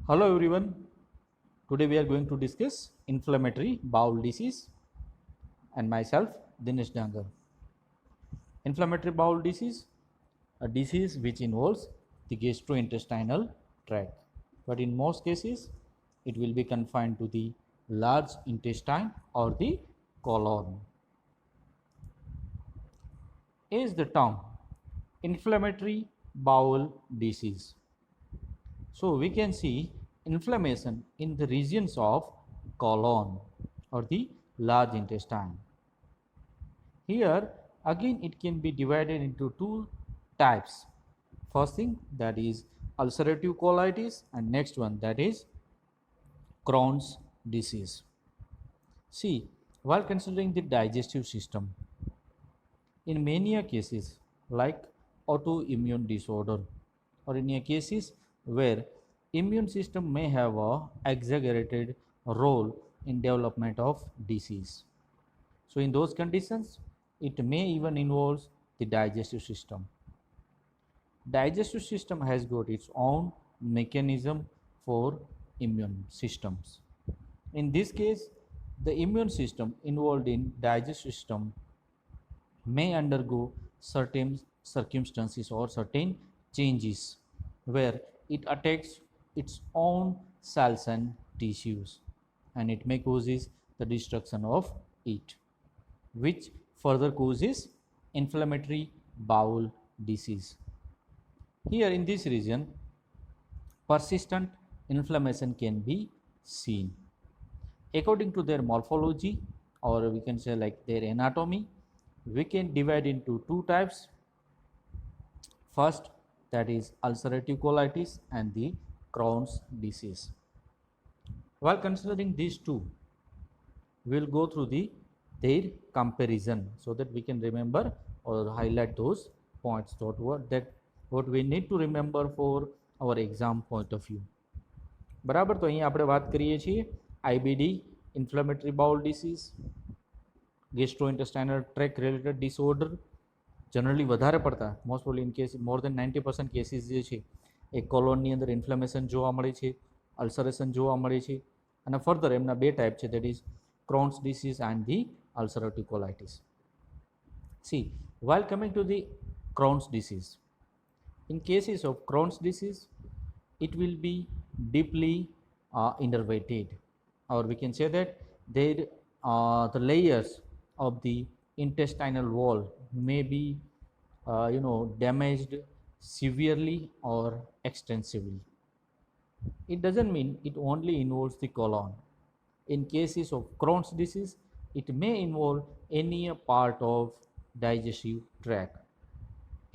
Hello everyone. Today we are going to discuss inflammatory bowel disease and myself Dinesh Dangar. Inflammatory bowel disease, a disease which involves the gastrointestinal tract, but in most cases it will be confined to the large intestine or the colon. Is the term inflammatory bowel disease. So we can see inflammation in the regions of colon or the large intestine. Here again it can be divided into two types. First thing, that is ulcerative colitis, and next one, that is Crohn's disease. See, while considering the digestive system, in many cases like autoimmune disorder, or in cases where immune system may have a exaggerated role in development of disease. So in those conditions it may even involve the digestive system. Digestive system has got its own mechanism for immune systems. In this case, the immune system involved in digestive system may undergo certain circumstances or certain changes where it attacks its own cells and tissues, and it may causes the destruction of it, which further causes inflammatory bowel disease. Here in this region, persistent inflammation can be seen. According to their morphology, or we can say like their anatomy, we can divide into two types. First, that is ulcerative colitis and the Crohn's disease. While considering these two, we will go through their comparison so that we can remember or highlight those points that what we need to remember for our exam point of view. બરાબર, તો અહીંયા આપણે વાત કરીએ છીએ IBD, inflammatory bowel disease, gastrointestinal tract related disorder. Generally વધારે પડતા most probably in case more than 90% cases જે છે એ કોલોનની અંદર ઇન્ફ્લેમેશન જોવા મળે છે, અલ્સરેશન જોવા મળે છે, અને ફર્ધર એમના બે ટાઈપ છે, that is Crohn's disease and the ulcerative colitis. See, while coming to the Crohn's disease, in cases of Crohn's disease, it will be deeply innervated, or we can say that the layers of the intestinal wall may be damaged severely or extensively. It doesn't mean it only involves the colon. In cases of Crohn's disease, it may involve any part of digestive tract.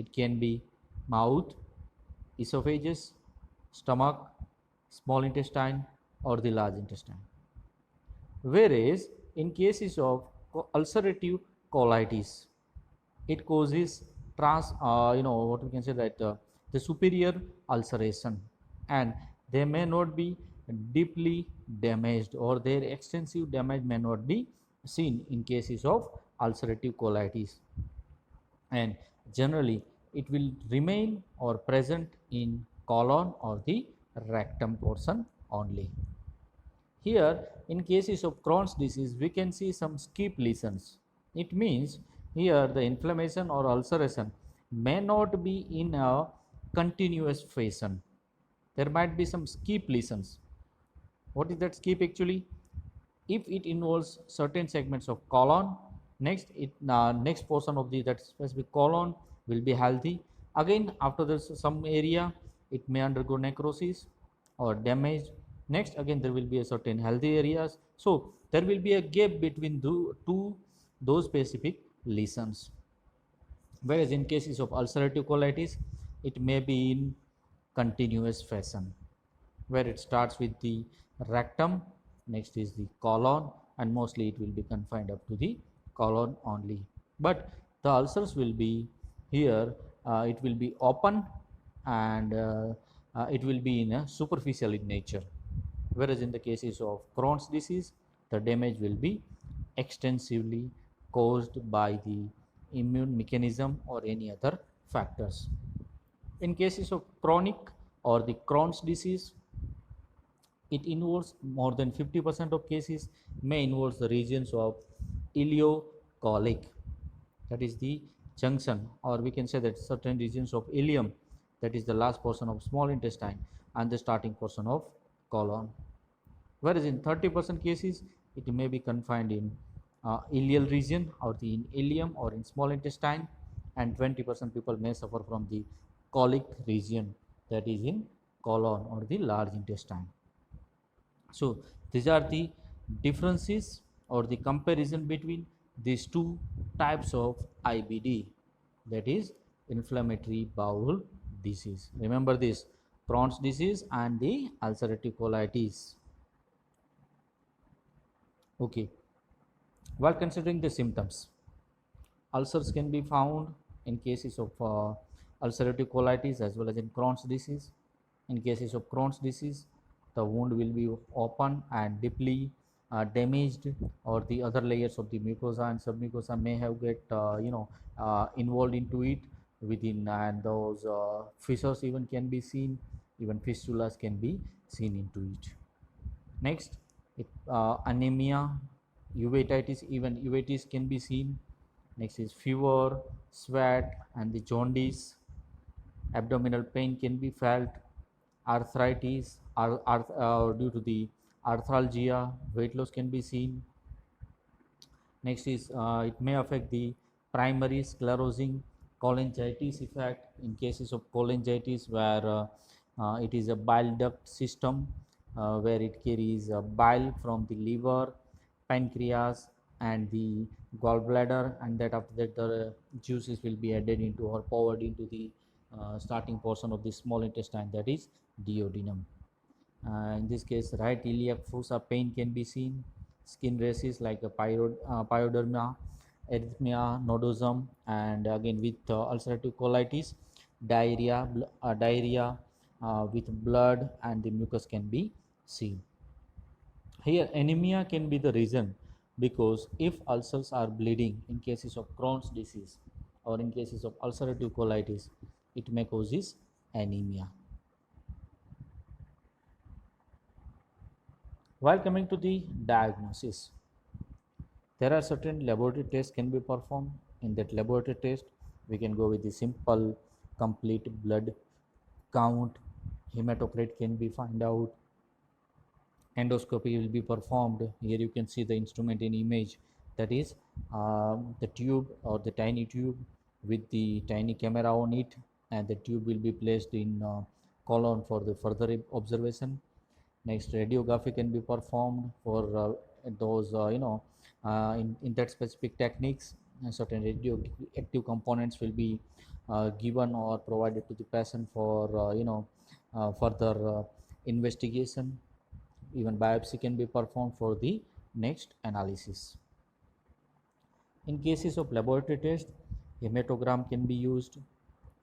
It can be mouth, esophagus, stomach, small intestine, or the large intestine. Whereas in cases of ulcerative colitis, it causes what we can say that the superior ulceration, and they may not be deeply damaged, or their extensive damage may not be seen in cases of ulcerative colitis, and generally it will remain or present in colon or the rectum portion only. Here in cases of Crohn's disease, we can see some skip lesions. It means here the inflammation or ulceration may not be in a continuous fashion. There might be some skip lesions. What is that skip actually? If it involves certain segments of colon, next portion of the that specific colon will be healthy. Again, after this some area it may undergo necrosis or damage. Next again there will be a certain healthy areas. So there will be a gap between those specific lesions. Whereas in cases of ulcerative colitis, it may be in continuous fashion, where it starts with the rectum, next is the colon, and mostly it will be confined up to the colon only. But the ulcers will be here, it will be open, and it will be in a superficial in nature. Whereas in the cases of Crohn's disease, the damage will be extensively caused by the immune mechanism or any other factors. In cases of chronic or the Crohn's disease, It involves more than 50% of cases may involve the regions of ileocolic, that is the junction, or we can say that certain regions of ileum, that is the last portion of small intestine, and the starting portion of colon. Whereas in 30% cases, it may be confined in ileal region or the in ileum or in small intestine, and 20% people may suffer from the colic region, that is in colon or the large intestine. So these are the differences or the comparison between these two types of IBD, that is inflammatory bowel disease. Remember this, Crohn's disease and the ulcerative colitis. Okay, while considering the symptoms, ulcers can be found in cases of ulcerative colitis as well as in Crohn's disease. In cases of Crohn's disease, the wound will be open and deeply damaged, or the other layers of the mucosa and submucosa may have get involved into it within, and those fissures even can be seen, even fistulas can be seen into it. Next, anemia, uveitis, even uveitis can be seen. Next is fever, sweat, and the jaundice. Abdominal pain can be felt. Arthritis, due to the arthralgia, weight loss can be seen. Next is it may affect the primary sclerosing cholangitis effect in cases of cholangitis, where it is a bile duct system where it carries bile from the liver, pancreas, and the gallbladder, and that after that the juices will be added into or poured into the starting portion of the small intestine, that is duodenum. In this case, right iliac fossa pain can be seen. Skin rashes like a pyoderma, erythema nodosum, and again with ulcerative colitis, diarrhea with blood, and the mucus can be seen. Here, anemia can be the reason, because if ulcers are bleeding in cases of Crohn's disease or in cases of ulcerative colitis, it may causes anemia. While coming to the diagnosis, there are certain laboratory tests can be performed. In that laboratory test, we can go with the simple complete blood count. Hematocrit can be find out. Endoscopy will be performed. Here you can see the instrument in image, that is the tube or the tiny tube with the tiny camera on it, and the tube will be placed in colon for the further observation. Next, radiography can be performed for those in that specific techniques, certain radioactive components will be given or provided to the patient for further investigation. Even biopsy can be performed for the next analysis. In cases of laboratory test, hematogram can be used,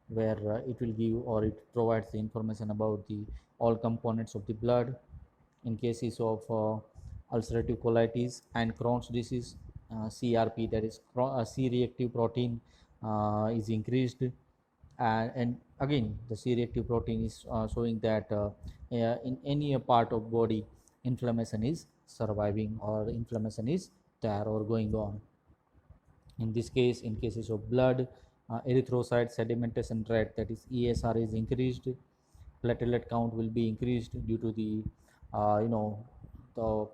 where it will give or it provides the information about the all components of the blood. In cases of ulcerative colitis and Crohn's disease, CRP, that is C-reactive protein, is increased, and again the C-reactive protein is showing that in any part of body inflammation is surviving or inflammation is there or going on. In this case, in cases of blood, erythrocyte sedimentation rate, that is ESR, is increased. Platelet count will be increased due to the uh, you know the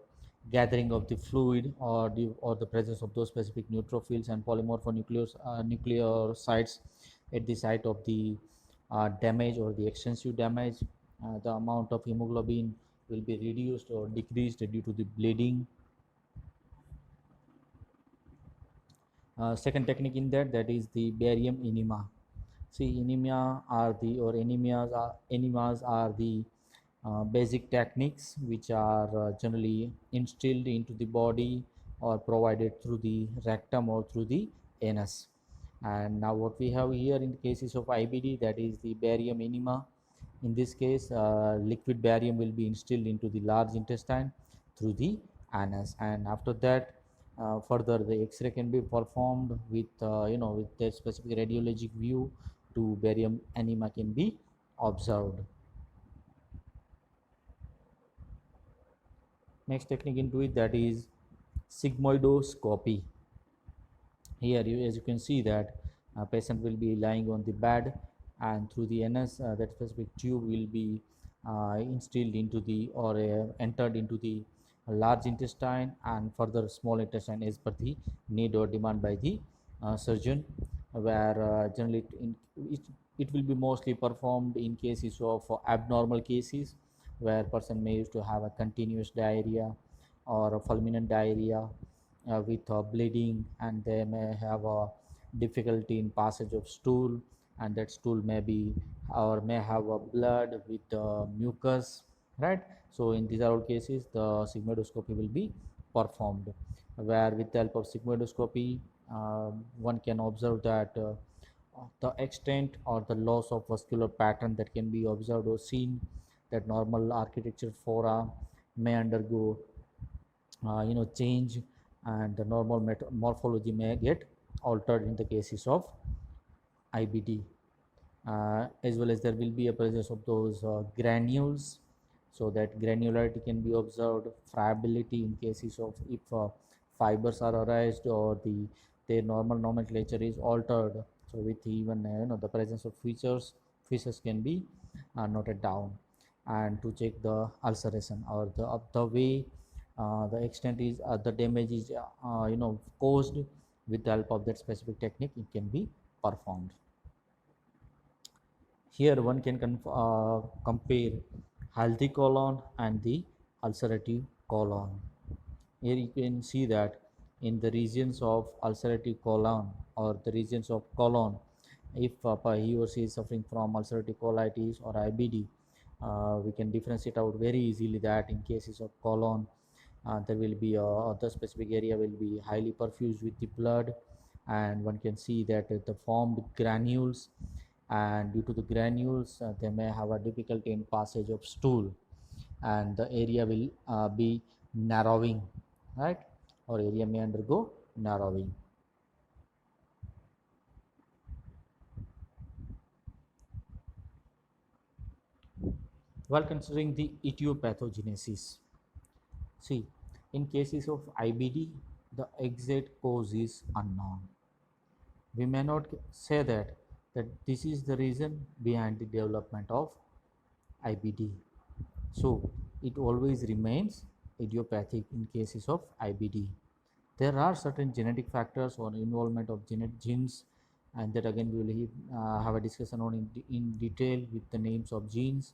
gathering of the fluid, or the presence of those specific neutrophils and nucleocytes at the site of the damage or the extensive damage. The amount of hemoglobin will be reduced or decreased due to the bleeding. Second technique in that is the barium enema. See, anemia are the or enemas are the basic techniques which are generally instilled into the body or provided through the rectum or through the anus. And now what we have here in cases of IBD, that is the barium enema. In this case, liquid barium will be instilled into the large intestine through the anus, and after that further the X-ray can be performed with with the specific radiologic view to barium enema can be observed. Next technique into it, that is sigmoidoscopy. Here as you can see that a patient will be lying on the bed, and through the NS, that specific tube will be instilled into the, or entered into the large intestine and further small intestine as per the need or demand by the surgeon, where generally it will be mostly performed in cases of abnormal cases, where person may used to have a continuous diarrhea or a fulminant diarrhea with bleeding, and they may have a difficulty in passage of stool, and that stool may be, or may have a blood with mucus, right? So in these are all cases the sigmoidoscopy will be performed, where with the help of sigmoidoscopy one can observe that the extent or the loss of vascular pattern that can be observed or seen, that normal architecture fora may undergo change, and the normal morphology may get altered in the cases of IBD, as well as there will be a presence of those granules, so that granularity can be observed, friability in cases of if fibers are arised or their normal nomenclature is altered. So with even the presence of features can be noted down, and to check the ulceration or the way the extent is the damage is caused. With the help of that specific technique it can be performed. Here one can compare healthy colon and the ulcerative colon. Here you can see that in the regions of ulcerative colon or the regions of colon, if he or she is suffering from ulcerative colitis or IBD, we can differentiate out very easily that in cases of colon, there will be the specific area will be highly perfused with the blood, and one can see that the formed granules, and due to the granules they may have a difficulty in passage of stool, and the area will be narrowing, right, or area may undergo narrowing. While considering the etiopathogenesis, see, in cases of IBD the exact cause is unknown. We may not say that this is the reason behind the development of IBD. So it always remains idiopathic in cases of IBD. There are certain genetic factors or involvement of genes, and that again we will have a discussion on in detail with the names of genes,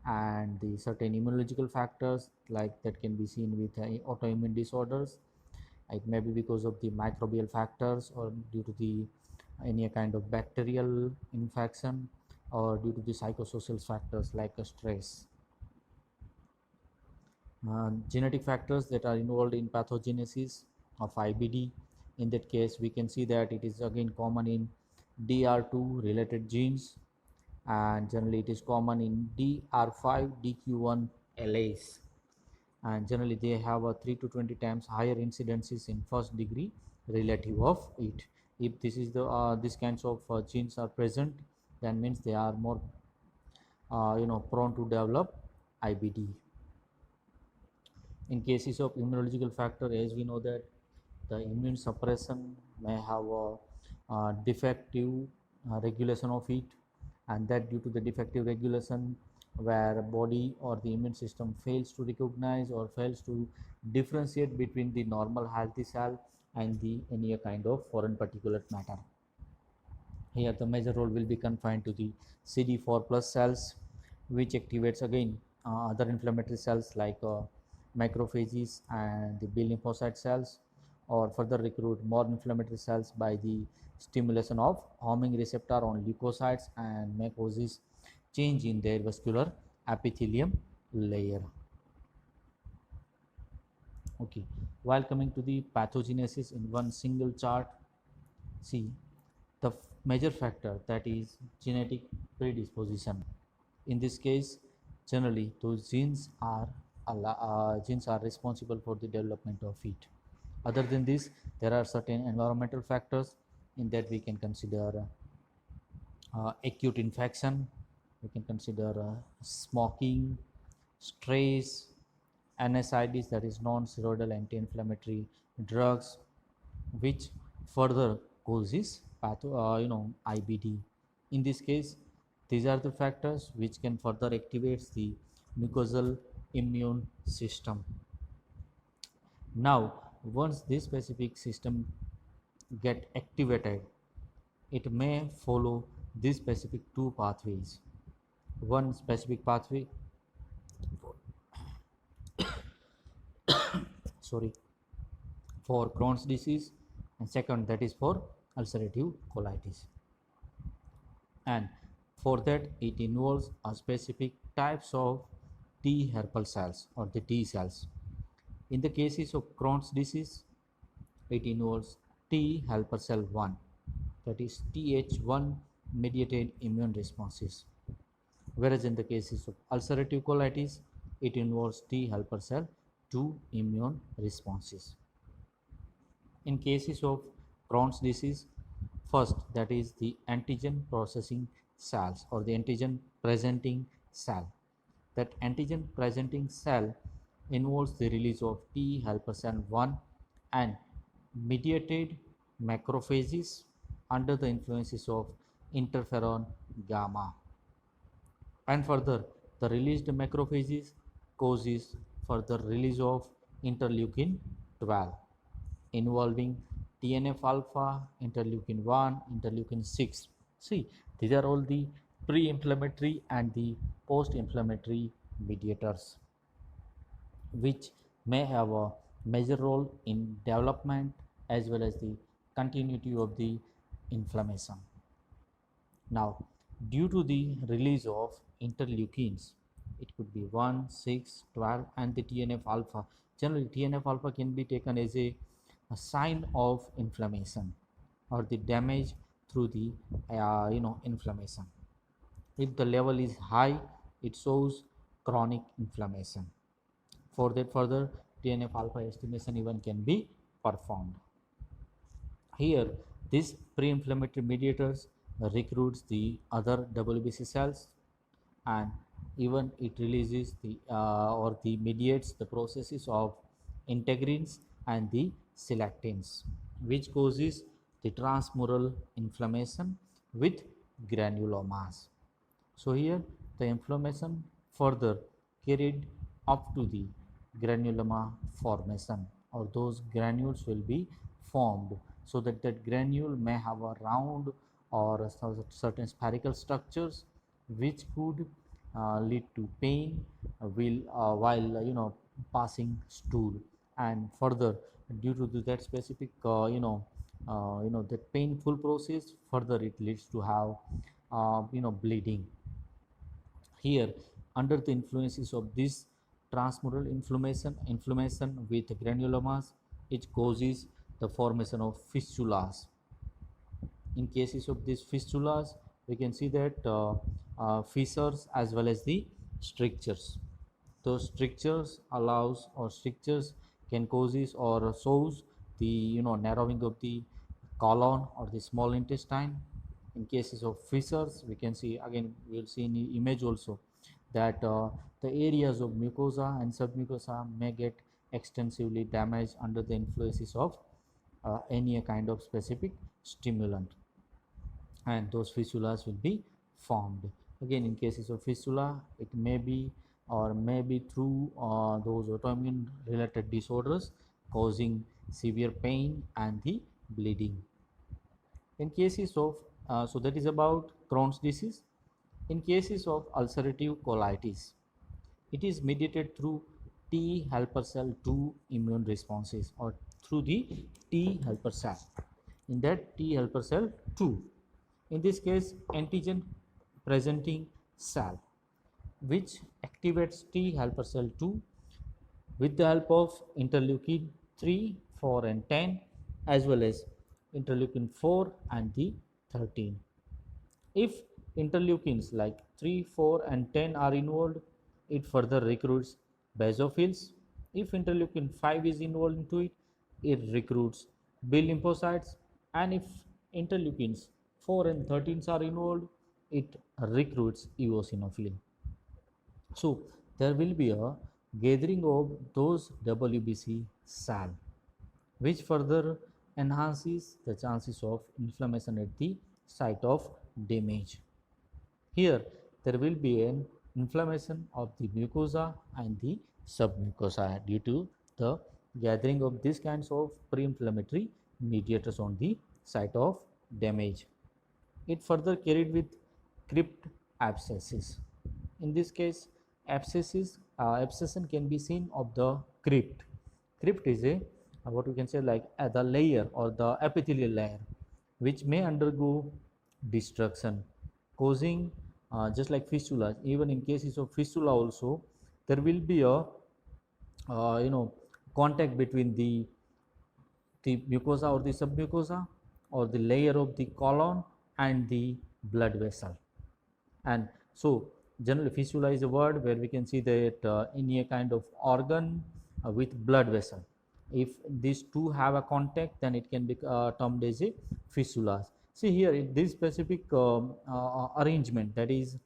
and the certain immunological factors like that can be seen with autoimmune disorders. It may be because of the microbial factors, or due to the any kind of bacterial infection, or due to the psychosocial factors like stress. Genetic factors that are involved in pathogenesis of IBD. In that case, we can see that it is again common in DR2 related genes, and generally it is common in DR5 DQ1 LAs, and generally they have a 3 to 20 times higher incidences in first degree relative of it. If this is the these kinds of genes are present, then means they are more prone to develop IBD. In cases of immunological factor, as we know that the immune suppression may have a defective regulation of it, and that due to the defective regulation, where body or the immune system fails to recognize or fails to differentiate between the normal healthy cell and the any kind of foreign particulate matter. Here the major role will be confined to the CD4 plus cells, which activates again other inflammatory cells like macrophages and the B lymphocyte cells, or further recruit more inflammatory cells by the stimulation of homing receptor on leukocytes, and may causes change in their vascular epithelium layer. Okay, while coming to the pathogenesis in one single chart, see the major factor, that is genetic predisposition. In this case, generally those genes are responsible for the development of it. Other than this, there are certain environmental factors, in that we can consider acute infection, we can consider smoking, stress, NSAIDs, that is non-steroidal anti-inflammatory drugs, which further causes IBD. In this case, these are the factors which can further activate the mucosal immune system. Now, once this specific system get activated, it may follow these specific two pathways. One specific pathway, sorry, for Crohn's disease, and second, that is for ulcerative colitis. And for that, it involves a specific types of T helper cells or the T cells. In the cases of Crohn's disease, it involves T helper cell 1, that is Th1 mediated immune responses. Whereas in the cases of ulcerative colitis, it involves T helper cell 2 immune responses. In cases of Crohn's disease, first, that is the antigen processing cells or the antigen presenting cell. That antigen presenting cell involves the release of T helper cell 1 and mediated macrophages under the influences of interferon gamma. And further, the released macrophages causes further release of interleukin 12 involving TNF alpha, interleukin 1, interleukin 6. See, these are all the pre-inflammatory and the post-inflammatory mediators which may have a major role in development as well as the continuity of the inflammation. Now, due to the release of interleukins, it could be 1, 6, 12 and the TNF alpha. Generally, TNF alpha can be taken as a sign of inflammation or the damage through the inflammation. If the level is high, it shows chronic inflammation. For that further, TNF alpha estimation even can be performed. Here, this pre-inflammatory mediators recruits the other WBC cells, and even it releases the or the mediates the processes of integrins and the selectins, which causes the transmural inflammation with granulomas. So here the inflammation further carried up to the granuloma formation, or those granules will be formed, so that that granule may have a round or certain spherical structures which could lead to pain while passing stool. And further, due to that specific that painful process, further it leads to have bleeding. Here, under the influences of this transmural inflammation with granulomas, it causes the formation of fistulas. In cases of these fistulas, we can see that fissures as well as the strictures. Those strictures allows or strictures can causes or shows the narrowing of the colon or the small intestine. In cases of fissures, we can see, again we will see in the image also, that the areas of mucosa and submucosa may get extensively damaged under the influences of any kind of specific stimulant, and those fistulas will be formed. Again, in cases of fistula, it may be or may be through those autoimmune related disorders causing severe pain and the bleeding. In cases of so that is about Crohn's disease. In cases of ulcerative colitis, it is mediated through T helper cell 2 immune responses, or through the T helper cell. In that T helper cell 2, in this case antigen presenting cell, which activates T helper cell 2 with the help of interleukin 3, 4 and 10, as well as interleukin 4 and the 13. If interleukins like 3, 4 and 10 are involved, it further recruits basophils. If interleukin 5 is involved into it, it recruits B lymphocytes. And if interleukins 4 and 13 are involved, it recruits eosinophil. So there will be a gathering of those WBC cell, which further enhances the chances of inflammation at the site of damage. Here, there will be an inflammation of the mucosa and the submucosa due to the gathering of these kinds of pre-inflammatory mediators on the site of damage. It further carried with crypt abscesses. In this case, abscession can be seen of the crypt. Crypt is a what we can say like the layer or the epithelial layer which may undergo destruction, causing just like fistula. Even in cases of fistula also, there will be a contact between the mucosa or the submucosa or the layer of the colon and the blood vessel. And so generally fistula is a word where we can see that in a kind of organ with blood vessel, if these two have a contact, then it can be termed as a fistula. See here this specific arrangement, that is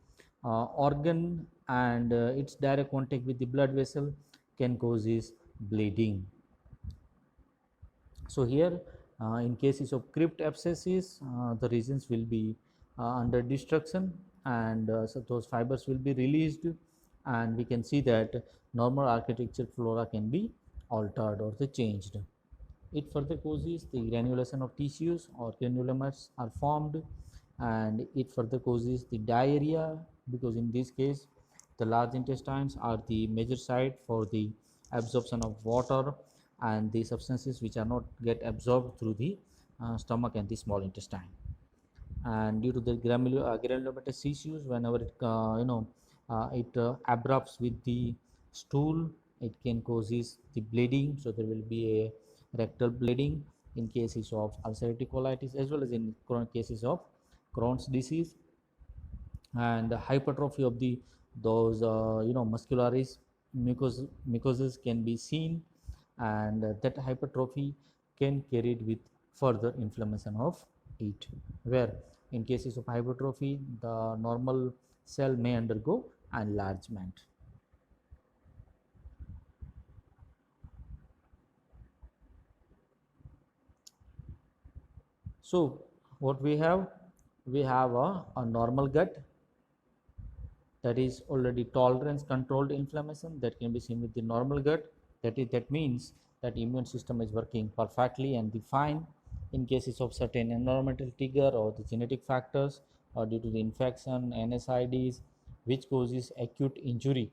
organ and its direct contact with the blood vessel can causes bleeding. So here in cases of crypt abscesses, the regions will be under destruction, and so those fibers will be released, and we can see that normal architecture flora can be altered or the changed. It further causes the granulation of tissues or granulomas are formed, and it further causes the diarrhea, because in this case the large intestines are the major site for the absorption of water and the substances which are not get absorbed through the stomach and the small intestine. And due to the granulomatous tissues, whenever it it abrupts with the stool, it can causes the bleeding. So there will be a rectal bleeding in cases of ulcerative colitis as well as in cases of Crohn's disease. And the hypertrophy of the those muscularis mucoses can be seen, and that hypertrophy can carried with further inflammation of it, where in cases of hypertrophy the normal cell may undergo enlargement. So what we have a normal gut, that is already tolerance controlled inflammation that can be seen with the normal gut. That means that immune system is working perfectly and defined. In cases of certain environmental trigger or the genetic factors or due to the infection NSIDs which causes acute injury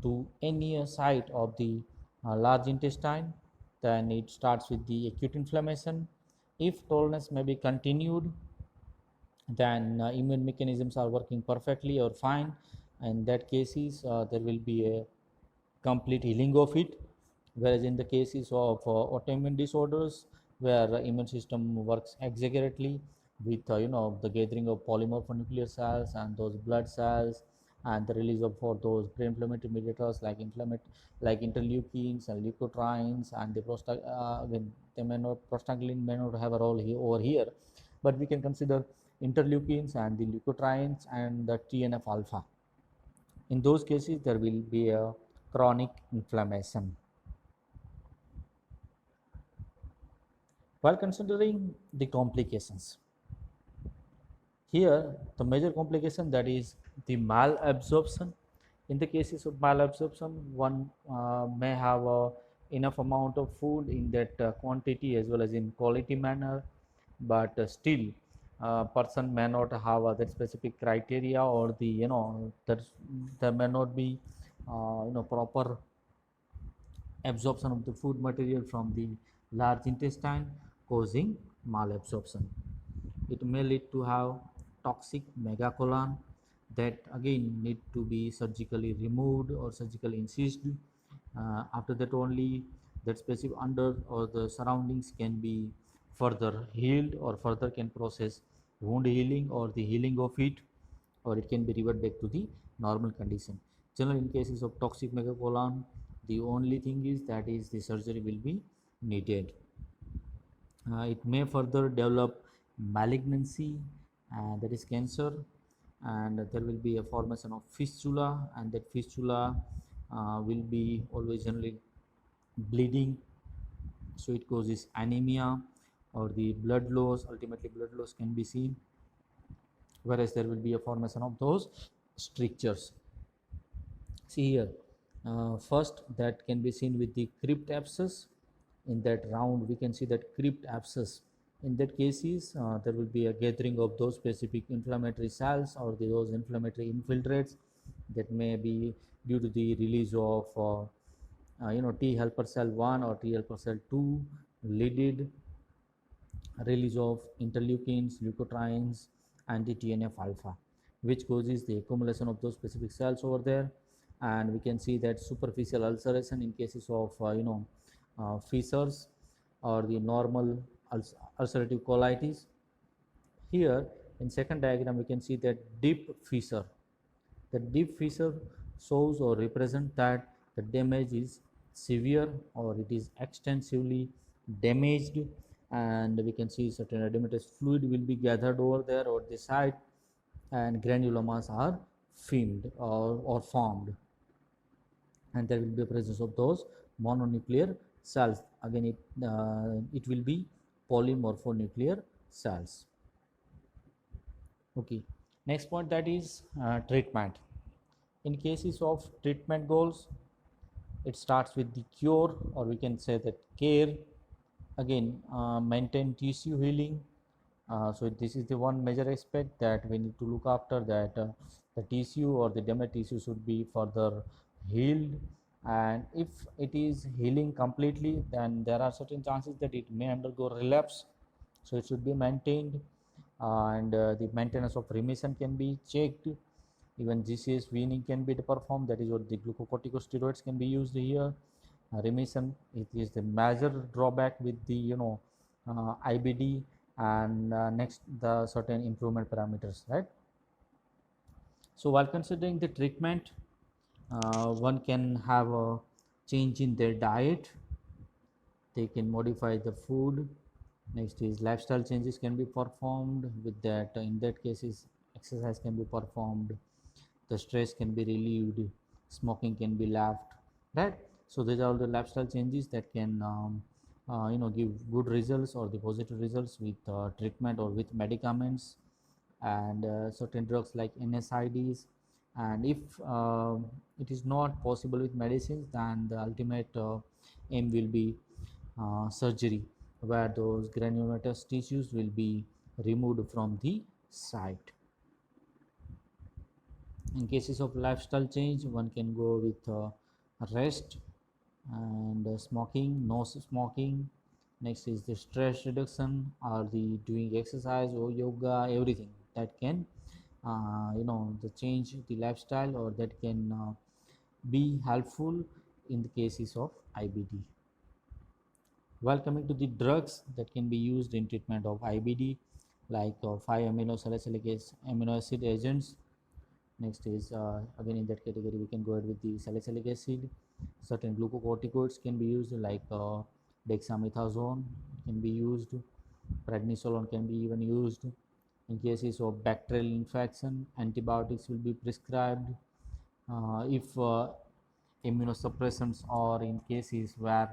to any site of the large intestine, then it starts with the acute inflammation. If tolerance may be continued, then immune mechanisms are working perfectly or fine. In that cases there will be a complete healing of it, whereas in the cases of autoimmune disorders where the immune system works exaggerately with the gathering of polymorphonuclear cells and those blood cells and the release of for those pre-inflammatory mediators like interleukins and leukotrienes and the when they may not prostaglandin may not have a role here over here, but we can consider interleukins and the leukotrienes and the TNF alpha. In those cases there will be a chronic inflammation. While considering the complications, here the major complication, that is the malabsorption. In the cases of malabsorption, one may have enough amount of food in that quantity as well as in quality manner, but still person may not have that specific criteria, or the that there may not be proper absorption of the food material from the large intestine, causing malabsorption. It may lead to have toxic megacolon that again need to be surgically removed or surgically incised. After that only that specific under or the surroundings can be further healed or further can process wound healing or the healing of it, or it can be revert back to the normal condition. Generally in cases of toxic megacolon, the only thing is that is the surgery will be needed. It may further develop malignancy, that is cancer, and there will be a formation of fistula, and that fistula will be always generally bleeding, so it causes anemia or the blood loss. Ultimately blood loss can be seen, whereas there will be a formation of those strictures. See here, first that can be seen with the crypt abscess. In that round we can see that crypt abscess. In that cases there will be a gathering of those specific inflammatory cells or those inflammatory infiltrates that may be due to the release of T helper cell 1 or T helper cell 2, leaded release of interleukins, leukotrienes, anti-TNF alpha, which causes the accumulation of those specific cells over there. And we can see that superficial ulceration in cases of fissures or the normal ulcerative colitis. Here in second diagram we can see that deep fissure. The deep fissure shows or represents that the damage is severe or it is extensively damaged, and we can see certain edematous fluid will be gathered over there or the site, and granulomas are formed, and there will be a presence of those mononuclear cells. Again it will be polymorphonuclear cells. Okay, next point, that is treatment. In cases of treatment goals, it starts with the cure, or we can say that care. Again maintain tissue healing. So this is the one major aspect that we need to look after, that the tissue or the damaged tissue should be further healed, and if it is healing completely, then there are certain chances that it may undergo relapse, so it should be maintained. And the maintenance of remission can be checked. Even GCS weaning can be performed, that is what the glucocorticosteroids can be used here. Remission, it is the major drawback with the IBD, and next the certain improvement parameters, right? So while considering the treatment, one can have a change in their diet, they can modify the food. Next is lifestyle changes can be performed. With that, in that cases exercise can be performed, the stress can be relieved, smoking can be left, right? So these are all the lifestyle changes that can give good results or the positive results with treatment or with medicaments, and certain drugs like NSAIDs. And if it is not possible with medicines, then the ultimate aim will be surgery, where those granulomatous tissues will be removed from the site. In cases of lifestyle change, one can go with rest and smoking, no smoking. Next is the stress reduction, or the doing exercise or yoga, everything that can the change the lifestyle, or that can be helpful in the cases of IBD. While coming to the drugs that can be used in treatment of IBD, like 5-amino salicylic amino acid agents. Next is again in that category we can go ahead with the salicylic acid. Certain glucocorticoids can be used, like dexamethasone can be used, prednisolone can be even used. In cases of bacterial infection, antibiotics will be prescribed. If immunosuppressants, or in cases where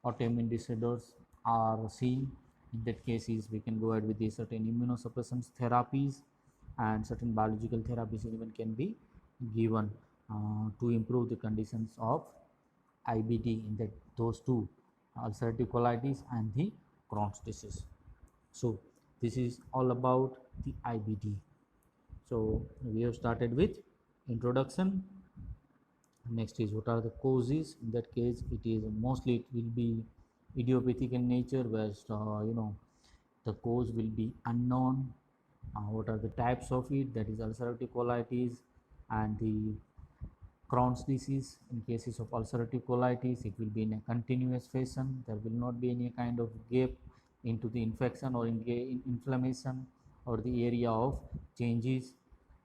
autoimmune disorders are seen, in that cases we can go ahead with the certain immunosuppressants therapies, and certain biological therapies even can be given to improve the conditions of IBD, in that those two, ulcerative colitis and the Crohn's disease. So this is all about the IBD. So we have started with introduction. Next is what are the causes. In that case, it is mostly, it will be idiopathic in nature, where the cause will be unknown. What are the types of it, that is ulcerative colitis and the Crohn's disease. In cases of ulcerative colitis, it will be in a continuous fashion, there will not be any kind of gap into the infection or in inflammation or the area of changes,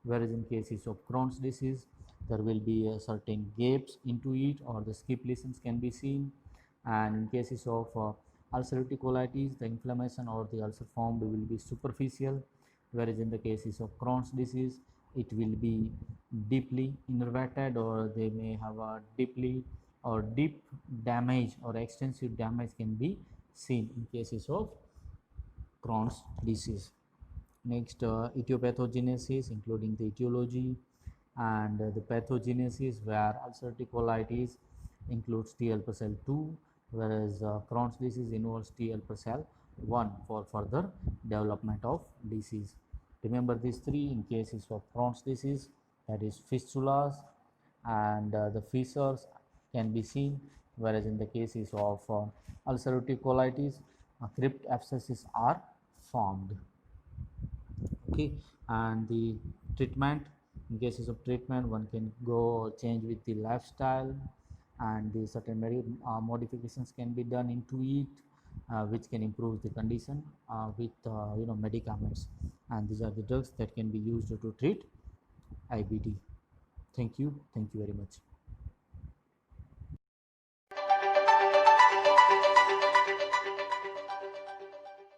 whereas in cases of Crohn's disease there will be a certain gaps into it, or the skip lesions can be seen. And in cases of ulcerative colitis, the inflammation or the ulcer formed will be superficial, whereas in the cases of Crohn's disease, it will be deeply innervated, or they may have a deeply or deep damage or extensive damage can be seen in cases of Crohn's disease. Next, etiopathogenesis, including the etiology and the pathogenesis, where ulcerative colitis includes T helper cell 2, whereas Crohn's disease involves T helper cell 1 for further development of disease. Remember these three in cases of Crohn's disease, that is fistulas and the fissures can be seen, whereas in the cases of ulcerative colitis, crypt abscesses are formed. Okay, and the treatment, in cases of treatment, one can go change with the lifestyle, and the certain modifications can be done into it, which can improve the condition with medicaments, and these are the drugs that can be used to treat IBD. Thank you very much.